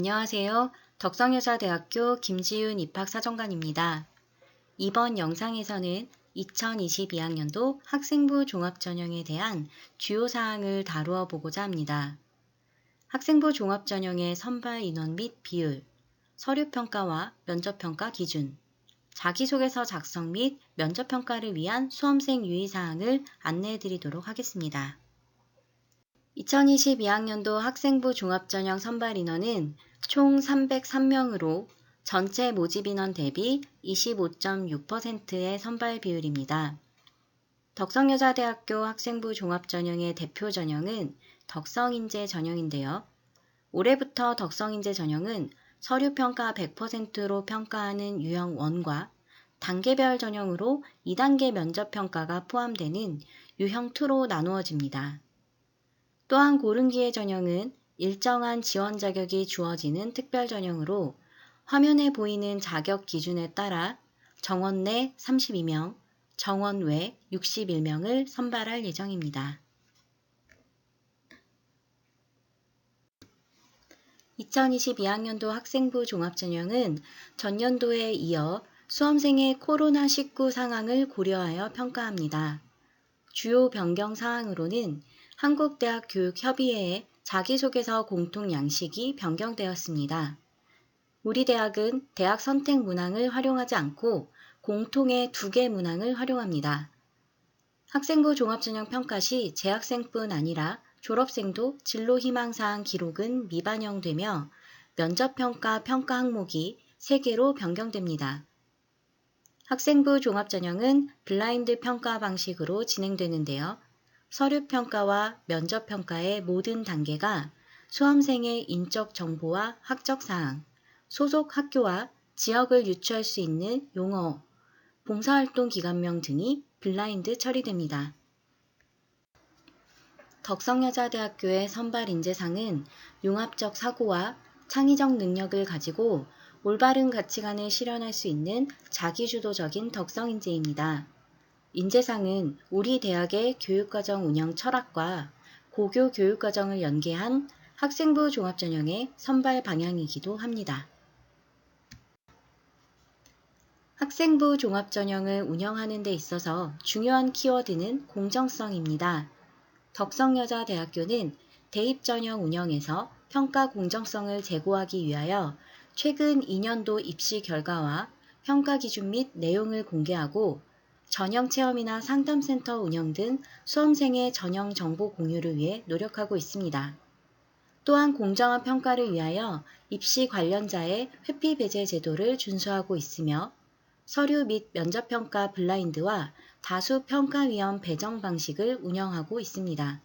안녕하세요. 덕성여자대학교 김지윤 입학사정관입니다. 이번 영상에서는 2022학년도 학생부 종합전형에 대한 주요 사항을 다루어 보고자 합니다. 학생부 종합전형의 선발 인원 및 비율, 서류평가와 면접평가 기준, 자기소개서 작성 및 면접평가를 위한 수험생 유의사항을 안내해 드리도록 하겠습니다. 2022학년도 학생부 종합전형 선발 인원은 총 303명으로 전체 모집 인원 대비 25.6%의 선발 비율입니다. 덕성여자대학교 학생부 종합전형의 대표 전형은 덕성인재 전형인데요. 올해부터 덕성인재 전형은 서류평가 100%로 평가하는 유형 1과 단계별 전형으로 2단계 면접평가가 포함되는 유형 2로 나누어집니다. 또한 고른기회 전형은 일정한 지원 자격이 주어지는 특별 전형으로 화면에 보이는 자격 기준에 따라 정원 내 32명, 정원 외 61명을 선발할 예정입니다. 2022학년도 학생부 종합전형은 전년도에 이어 수험생의 코로나19 상황을 고려하여 평가합니다. 주요 변경 사항으로는 한국대학교육협의회의 자기소개서 공통 양식이 변경되었습니다. 우리 대학은 대학 선택 문항을 활용하지 않고 공통의 2개 문항을 활용합니다. 학생부 종합전형 평가 시 재학생뿐 아니라 졸업생도 진로 희망사항 기록은 미반영되며 면접평가 평가 항목이 3개로 변경됩니다. 학생부 종합전형은 블라인드 평가 방식으로 진행되는데요. 서류평가와 면접평가의 모든 단계가 수험생의 인적 정보와 학적사항, 소속 학교와 지역을 유추할 수 있는 용어, 봉사활동 기간명 등이 블라인드 처리됩니다. 덕성여자대학교의 선발 인재상은 융합적 사고와 창의적 능력을 가지고 올바른 가치관을 실현할 수 있는 자기주도적인 덕성인재입니다. 인재상은 우리 대학의 교육과정 운영 철학과 고교 교육과정을 연계한 학생부 종합전형의 선발 방향이기도 합니다. 학생부 종합전형을 운영하는 데 있어서 중요한 키워드는 공정성입니다. 덕성여자대학교는 대입전형 운영에서 평가 공정성을 제고하기 위하여 최근 2년도 입시 결과와 평가 기준 및 내용을 공개하고 전형 체험이나 상담센터 운영 등 수험생의 전형 정보 공유를 위해 노력하고 있습니다. 또한 공정한 평가를 위하여 입시 관련자의 회피 배제 제도를 준수하고 있으며 서류 및 면접평가 블라인드와 다수 평가위원 배정 방식을 운영하고 있습니다.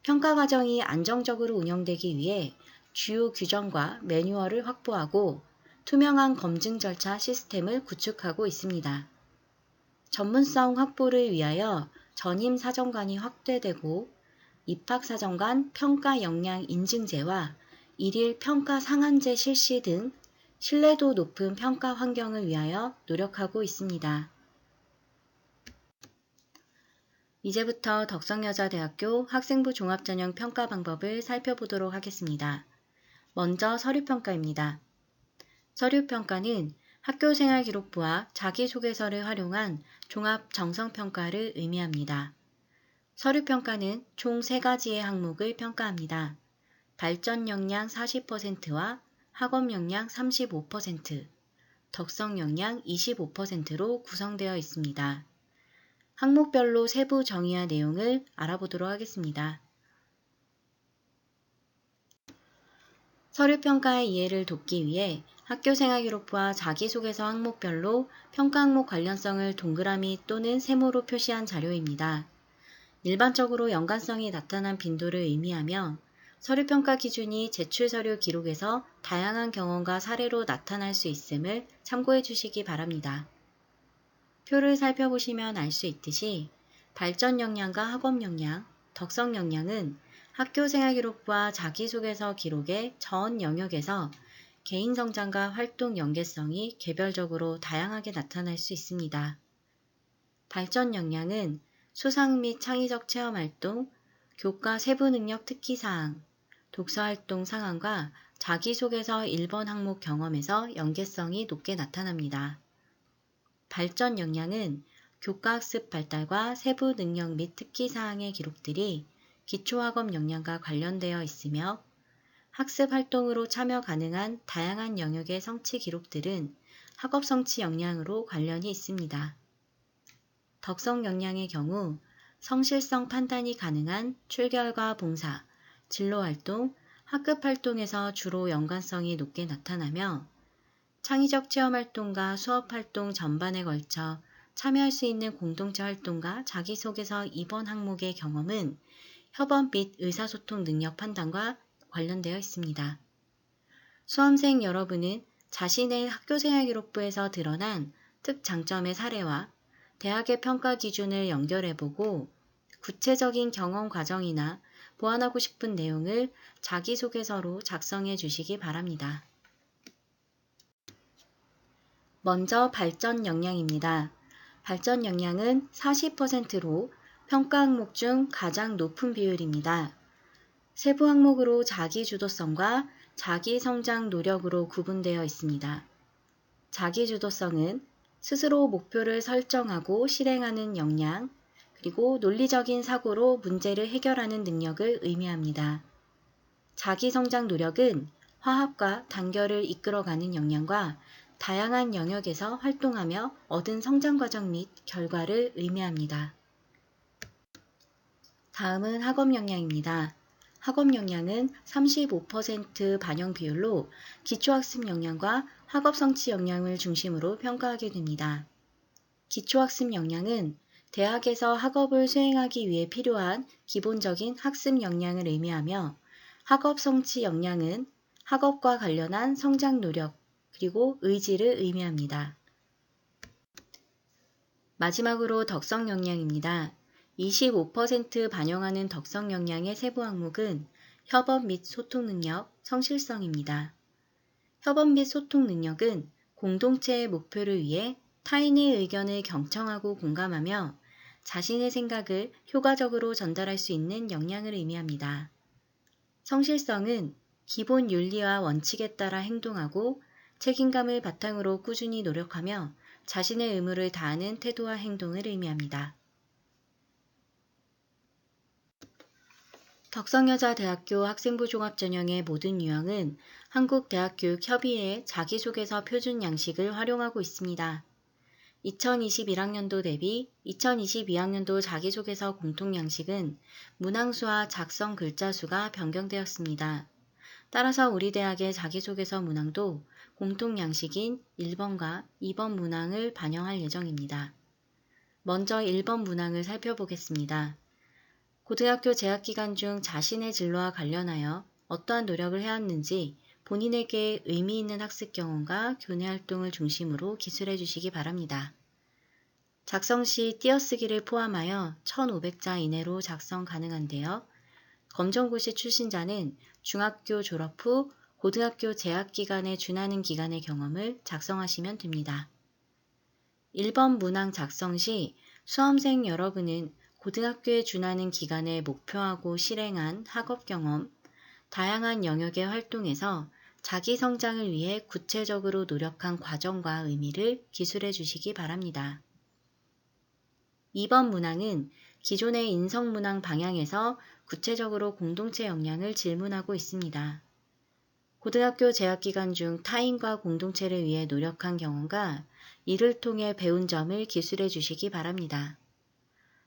평가 과정이 안정적으로 운영되기 위해 주요 규정과 매뉴얼을 확보하고 투명한 검증 절차 시스템을 구축하고 있습니다. 전문성 확보를 위하여 전임 사정관이 확대되고 입학사정관 평가 역량 인증제와 일일 평가 상한제 실시 등 신뢰도 높은 평가 환경을 위하여 노력하고 있습니다. 이제부터 덕성여자대학교 학생부 종합전형 평가 방법을 살펴보도록 하겠습니다. 먼저 서류평가입니다. 서류평가는 학교생활기록부와 자기소개서를 활용한 종합 정성평가를 의미합니다. 서류평가는 총 3가지의 항목을 평가합니다. 발전 역량 40%와 학업 역량 35%, 덕성 역량 25%로 구성되어 있습니다. 항목별로 세부 정의와 내용을 알아보도록 하겠습니다. 서류평가의 이해를 돕기 위해 학교생활기록부와 자기소개서 항목별로 평가 항목 관련성을 동그라미 또는 세모로 표시한 자료입니다. 일반적으로 연관성이 나타난 빈도를 의미하며 서류평가 기준이 제출서류 기록에서 다양한 경험과 사례로 나타날 수 있음을 참고해 주시기 바랍니다. 표를 살펴보시면 알 수 있듯이 발전 역량과 학업 역량, 덕성 역량은 학교생활기록부와 자기소개서 기록의 전 영역에서 개인 성장과 활동 연계성이 개별적으로 다양하게 나타날 수 있습니다. 발전 역량은 수상 및 창의적 체험활동, 교과 세부 능력 특기사항, 독서활동 상황과 자기소개서 1번 항목 경험에서 연계성이 높게 나타납니다. 발전 역량은 교과학습 발달과 세부 능력 및 특기사항의 기록들이 기초학업 역량과 관련되어 있으며 학습 활동으로 참여 가능한 다양한 영역의 성취 기록들은 학업 성취 역량으로 관련이 있습니다. 덕성 역량의 경우 성실성 판단이 가능한 출결과 봉사, 진로활동, 학급활동에서 주로 연관성이 높게 나타나며 창의적 체험활동과 수업활동 전반에 걸쳐 참여할 수 있는 공동체 활동과 자기소개서 2번 항목의 경험은 협업 및 의사소통 능력 판단과 관련되어 있습니다. 수험생 여러분은 자신의 학교생활기록부에서 드러난 특장점의 사례와 대학의 평가 기준을 연결해보고 구체적인 경험 과정이나 보완하고 싶은 내용을 자기소개서로 작성해 주시기 바랍니다. 먼저 발전 역량입니다. 발전 역량은 40%로 평가 항목 중 가장 높은 비율입니다. 세부 항목으로 자기주도성과 자기성장 노력으로 구분되어 있습니다. 자기주도성은 스스로 목표를 설정하고 실행하는 역량, 그리고 논리적인 사고로 문제를 해결하는 능력을 의미합니다. 자기성장 노력은 화합과 단결을 이끌어가는 역량과 다양한 영역에서 활동하며 얻은 성장 과정 및 결과를 의미합니다. 다음은 학업 역량입니다. 학업 역량은 35% 반영 비율로 기초학습 역량과 학업 성취 역량을 중심으로 평가하게 됩니다. 기초학습 역량은 대학에서 학업을 수행하기 위해 필요한 기본적인 학습 역량을 의미하며 학업 성취 역량은 학업과 관련한 성장 노력 그리고 의지를 의미합니다. 마지막으로 덕성 역량입니다. 25% 반영하는 덕성 역량의 세부 항목은 협업 및 소통 능력, 성실성입니다. 협업 및 소통 능력은 공동체의 목표를 위해 타인의 의견을 경청하고 공감하며 자신의 생각을 효과적으로 전달할 수 있는 역량을 의미합니다. 성실성은 기본 윤리와 원칙에 따라 행동하고 책임감을 바탕으로 꾸준히 노력하며 자신의 의무를 다하는 태도와 행동을 의미합니다. 덕성여자대학교 학생부 종합전형의 모든 유형은 한국대학교육협의회의 자기소개서 표준 양식을 활용하고 있습니다. 2021학년도 대비 2022학년도 자기소개서 공통양식은 문항수와 작성 글자수가 변경되었습니다. 따라서 우리 대학의 자기소개서 문항도 공통양식인 1번과 2번 문항을 반영할 예정입니다. 먼저 1번 문항을 살펴보겠습니다. 고등학교 재학기간 중 자신의 진로와 관련하여 어떠한 노력을 해왔는지 본인에게 의미 있는 학습 경험과 교내 활동을 중심으로 기술해 주시기 바랍니다. 작성 시 띄어쓰기를 포함하여 1500자 이내로 작성 가능한데요. 검정고시 출신자는 중학교 졸업 후 고등학교 재학기간에 준하는 기간의 경험을 작성하시면 됩니다. 1번 문항 작성 시 수험생 여러분은 고등학교에 준하는 기간에 목표하고 실행한 학업 경험, 다양한 영역의 활동에서 자기 성장을 위해 구체적으로 노력한 과정과 의미를 기술해 주시기 바랍니다. 2번 문항은 기존의 인성문항 방향에서 구체적으로 공동체 역량을 질문하고 있습니다. 고등학교 재학기간 중 타인과 공동체를 위해 노력한 경험과 이를 통해 배운 점을 기술해 주시기 바랍니다.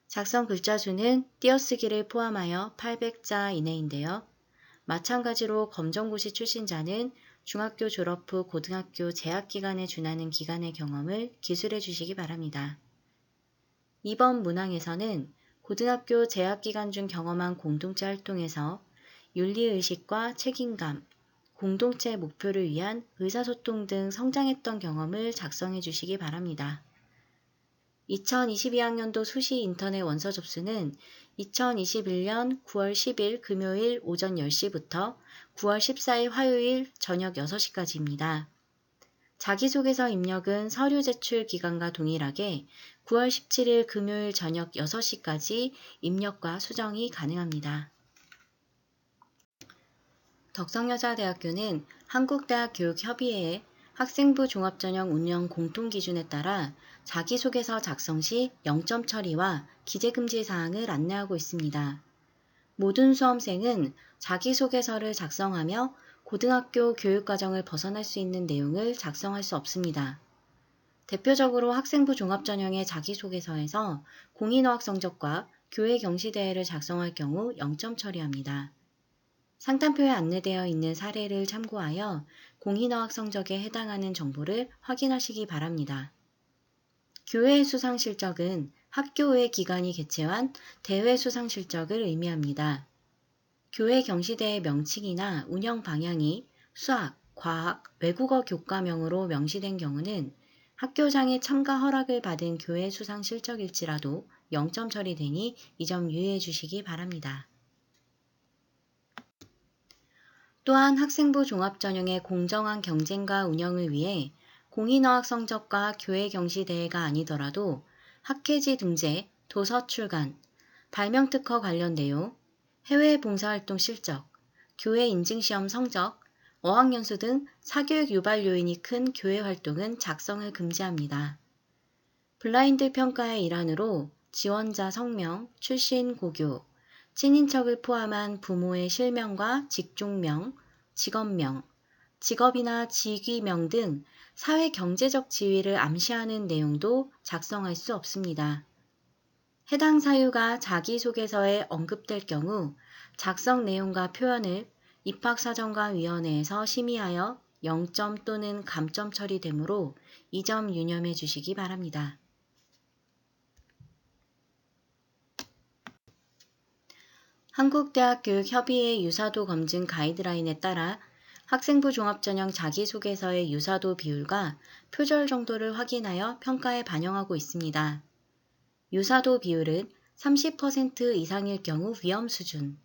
작성 글자 수는 띄어쓰기를 포함하여 800자 이내인데요. 마찬가지로 검정고시 출신자는 중학교 졸업 후 고등학교 재학기간에 준하는 기간의 경험을 기술해 주시기 바랍니다. 2번 문항에서는 고등학교 재학기간 중 경험한 공동체 활동에서 윤리의식과 책임감, 공동체 목표를 위한 의사소통 등 성장했던 경험을 작성해 주시기 바랍니다. 2022학년도 수시 인터넷 원서 접수는 2021년 9월 10일 금요일 오전 10시부터 9월 14일 화요일 저녁 6시까지입니다. 자기소개서 입력은 서류 제출 기간과 동일하게 9월 17일 금요일 저녁 6시까지 입력과 수정이 가능합니다. 덕성여자대학교는 한국대학교육협의회의 학생부 종합전형 운영 공통기준에 따라 자기소개서 작성 시 0점 처리와 기재금지 사항을 안내하고 있습니다. 모든 수험생은 자기소개서를 작성하며 고등학교 교육과정을 벗어날 수 있는 내용을 작성할 수 없습니다. 대표적으로 학생부 종합전형의 자기소개서에서 공인어학 성적과 교회 경시대회를 작성할 경우 0점 처리합니다. 상단표에 안내되어 있는 사례를 참고하여 공인어학 성적에 해당하는 정보를 확인하시기 바랍니다. 교회 수상 실적은 학교 외 기관이 개최한 대회 수상 실적을 의미합니다. 교회 경시대회 명칭이나 운영 방향이 수학, 과학, 외국어 교과명으로 명시된 경우는 학교장의 참가 허락을 받은 교회 수상 실적일지라도 0점 처리되니 이 점 유의해 주시기 바랍니다. 또한 학생부 종합전형의 공정한 경쟁과 운영을 위해 공인어학 성적과 교회 경시대회가 아니더라도 학회지 등재, 도서 출간, 발명특허 관련 내용, 해외 봉사활동 실적, 교회 인증시험 성적, 어학연수 등 사교육 유발 요인이 큰 교회 활동은 작성을 금지합니다. 블라인드 평가의 일환으로 지원자 성명, 출신 고교, 친인척을 포함한 부모의 실명과 직종명, 직업명, 직업이나 직위명 등 사회 경제적 지위를 암시하는 내용도 작성할 수 없습니다. 해당 사유가 자기소개서에 언급될 경우 작성 내용과 표현을 입학사정관위원회에서 심의하여 0점 또는 감점 처리되므로 이 점 유념해 주시기 바랍니다. 한국대학교육협의회 유사도 검증 가이드라인에 따라 학생부 종합전형 자기소개서의 유사도 비율과 표절 정도를 확인하여 평가에 반영하고 있습니다. 유사도 비율은 30% 이상일 경우 위험 수준,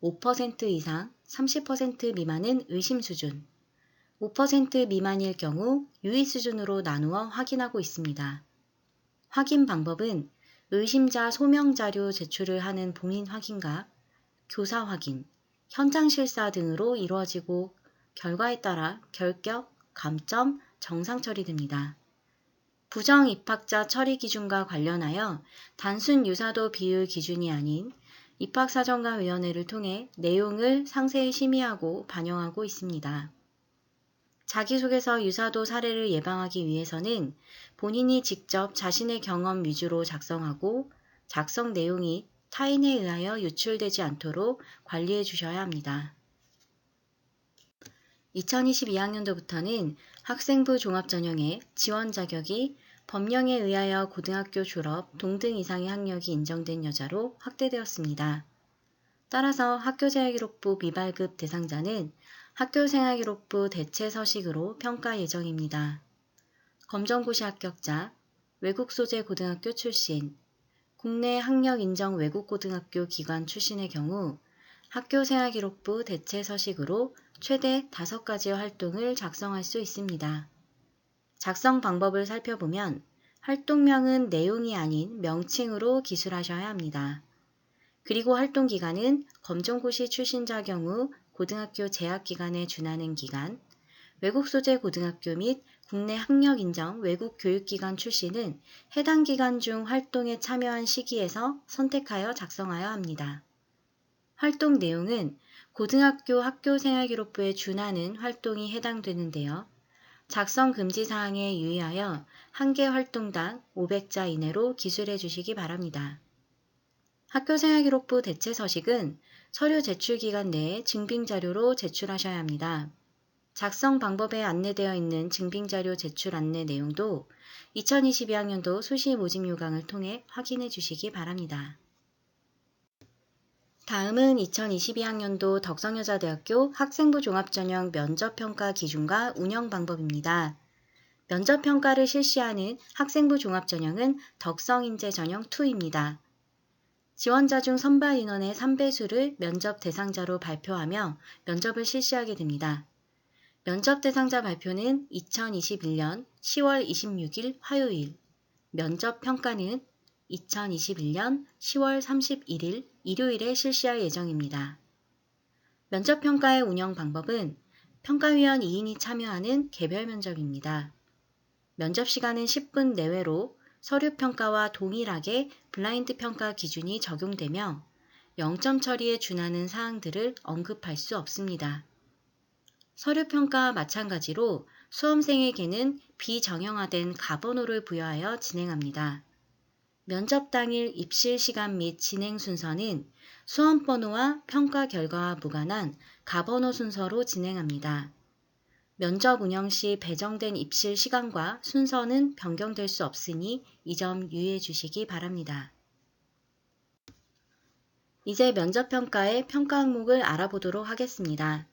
5% 이상, 30% 미만은 의심 수준, 5% 미만일 경우 유의 수준으로 나누어 확인하고 있습니다. 확인 방법은 의심자 소명 자료 제출을 하는 본인 확인과 교사 확인, 현장 실사 등으로 이루어지고 결과에 따라 결격, 감점, 정상 처리됩니다. 부정 입학자 처리 기준과 관련하여 단순 유사도 비율 기준이 아닌 입학사정관위원회를 통해 내용을 상세히 심의하고 반영하고 있습니다. 자기소개서 유사도 사례를 예방하기 위해서는 본인이 직접 자신의 경험 위주로 작성하고 작성 내용이 타인에 의하여 유출되지 않도록 관리해 주셔야 합니다. 2022학년도부터는 학생부 종합전형의 지원 자격이 법령에 의하여 고등학교 졸업 동등 이상의 학력이 인정된 여자로 확대되었습니다. 따라서 학교생활기록부 미발급 대상자는 학교생활기록부 대체 서식으로 평가 예정입니다. 검정고시 합격자, 외국 소재 고등학교 출신, 국내 학력 인정 외국고등학교 기관 출신의 경우 학교생활기록부 대체 서식으로 최대 5가지의 활동을 작성할 수 있습니다. 작성 방법을 살펴보면 활동명은 내용이 아닌 명칭으로 기술하셔야 합니다. 그리고 활동기간은 검정고시 출신자 경우 고등학교 재학기간에 준하는 기간, 외국 소재 고등학교 및 국내 학력 인정 외국 교육기관 출신은 해당 기간 중 활동에 참여한 시기에서 선택하여 작성하여야 합니다. 활동 내용은 고등학교 학교생활기록부에 준하는 활동이 해당되는데요. 작성 금지 사항에 유의하여 한 개 활동당 500자 이내로 기술해 주시기 바랍니다. 학교생활기록부 대체 서식은 서류 제출 기간 내에 증빙자료로 제출하셔야 합니다. 작성 방법에 안내되어 있는 증빙자료 제출 안내 내용도 2022학년도 수시 모집 요강을 통해 확인해 주시기 바랍니다. 다음은 2022학년도 덕성여자대학교 학생부 종합전형 면접평가 기준과 운영 방법입니다. 면접평가를 실시하는 학생부 종합전형은 덕성인재전형 2입니다. 지원자 중 선발 인원의 3배수를 면접 대상자로 발표하며 면접을 실시하게 됩니다. 면접 대상자 발표는 2021년 10월 26일 화요일, 면접 평가는 2021년 10월 31일 일요일에 실시할 예정입니다. 면접평가의 운영 방법은 평가위원 2인이 참여하는 개별 면접입니다. 면접 시간은 10분 내외로 서류 평가와 동일하게 블라인드 평가 기준이 적용되며 0점 처리에 준하는 사항들을 언급할 수 없습니다. 서류 평가와 마찬가지로 수험생에게는 비정형화된 가번호를 부여하여 진행합니다. 면접 당일 입실 시간 및 진행 순서는 수험 번호와 평가 결과와 무관한 가번호 순서로 진행합니다. 면접 운영 시 배정된 입실 시간과 순서는 변경될 수 없으니 이 점 유의해 주시기 바랍니다. 이제 면접평가의 평가 항목을 알아보도록 하겠습니다.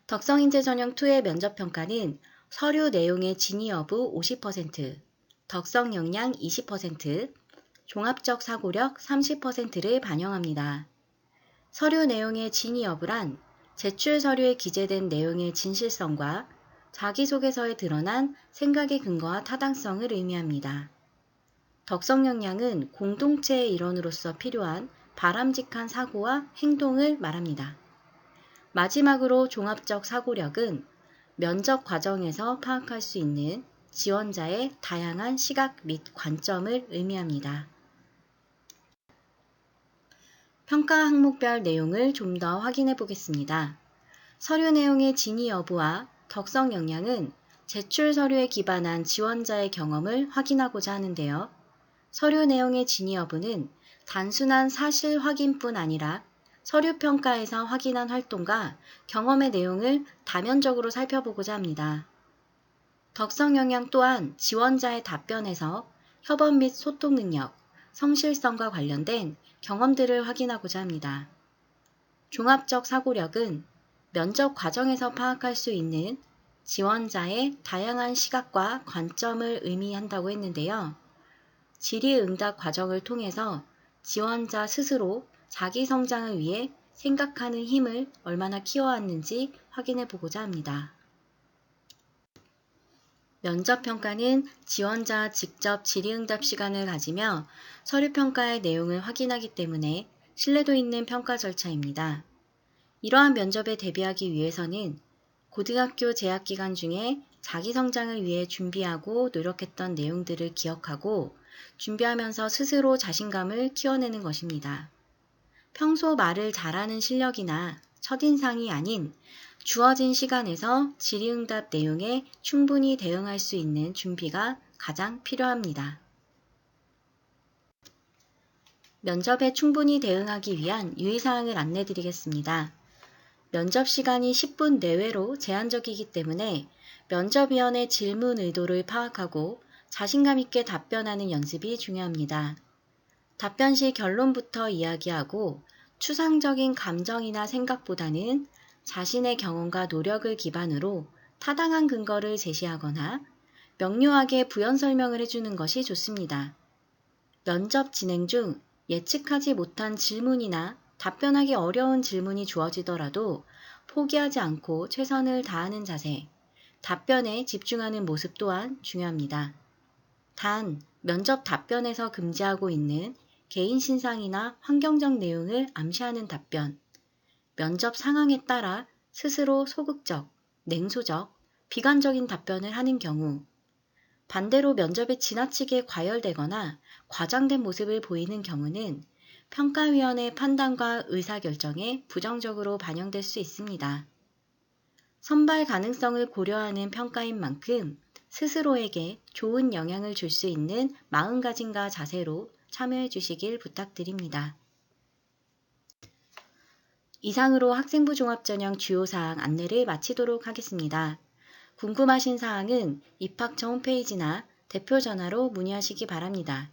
덕성인재 전형 2의 면접평가는 서류 내용의 진위 여부 50%, 덕성 역량 20%, 종합적 사고력 30%를 반영합니다. 서류 내용의 진위 여부란 제출 서류에 기재된 내용의 진실성과 자기소개서에 드러난 생각의 근거와 타당성을 의미합니다. 덕성 역량은 공동체의 일원으로서 필요한 바람직한 사고와 행동을 말합니다. 마지막으로 종합적 사고력은 면접 과정에서 파악할 수 있는 지원자의 다양한 시각 및 관점을 의미합니다. 평가 항목별 내용을 좀 더 확인해 보겠습니다. 서류 내용의 진위 여부와 덕성 역량은 제출 서류에 기반한 지원자의 경험을 확인하고자 하는데요. 서류 내용의 진위 여부는 단순한 사실 확인뿐 아니라 서류 평가에서 확인한 활동과 경험의 내용을 다면적으로 살펴보고자 합니다. 덕성 역량 또한 지원자의 답변에서 협업 및 소통 능력, 성실성과 관련된 경험들을 확인하고자 합니다. 종합적 사고력은 면접 과정에서 파악할 수 있는 지원자의 다양한 시각과 관점을 의미한다고 했는데요. 질의응답 과정을 통해서 지원자 스스로 자기 성장을 위해 생각하는 힘을 얼마나 키워왔는지 확인해 보고자 합니다. 면접평가는 지원자와 직접 질의응답 시간을 가지며 서류평가의 내용을 확인하기 때문에 신뢰도 있는 평가 절차입니다. 이러한 면접에 대비하기 위해서는 고등학교 재학기간 중에 자기 성장을 위해 준비하고 노력했던 내용들을 기억하고 준비하면서 스스로 자신감을 키워내는 것입니다. 평소 말을 잘하는 실력이나 첫인상이 아닌 주어진 시간에서 질의응답 내용에 충분히 대응할 수 있는 준비가 가장 필요합니다. 면접에 충분히 대응하기 위한 유의사항을 안내드리겠습니다. 면접 시간이 10분 내외로 제한적이기 때문에 면접위원의 질문 의도를 파악하고 자신감 있게 답변하는 연습이 중요합니다. 답변 시 결론부터 이야기하고 추상적인 감정이나 생각보다는 자신의 경험과 노력을 기반으로 타당한 근거를 제시하거나 명료하게 부연 설명을 해주는 것이 좋습니다. 면접 진행 중 예측하지 못한 질문이나 답변하기 어려운 질문이 주어지더라도 포기하지 않고 최선을 다하는 자세, 답변에 집중하는 모습 또한 중요합니다. 단, 면접 답변에서 금지하고 있는 개인 신상이나 환경적 내용을 암시하는 답변, 면접 상황에 따라 스스로 소극적, 냉소적, 비관적인 답변을 하는 경우, 반대로 면접에 지나치게 과열되거나 과장된 모습을 보이는 경우는 평가위원의 판단과 의사결정에 부정적으로 반영될 수 있습니다. 선발 가능성을 고려하는 평가인 만큼 스스로에게 좋은 영향을 줄 수 있는 마음가짐과 자세로 참여해 주시길 부탁드립니다. 이상으로 학생부 종합전형 주요사항 안내를 마치도록 하겠습니다. 궁금하신 사항은 입학처 홈페이지나 대표전화로 문의하시기 바랍니다.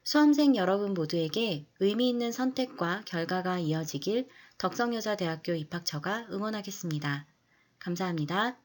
수험생 여러분 모두에게 의미 있는 선택과 결과가 이어지길 덕성여자대학교 입학처가 응원하겠습니다. 감사합니다.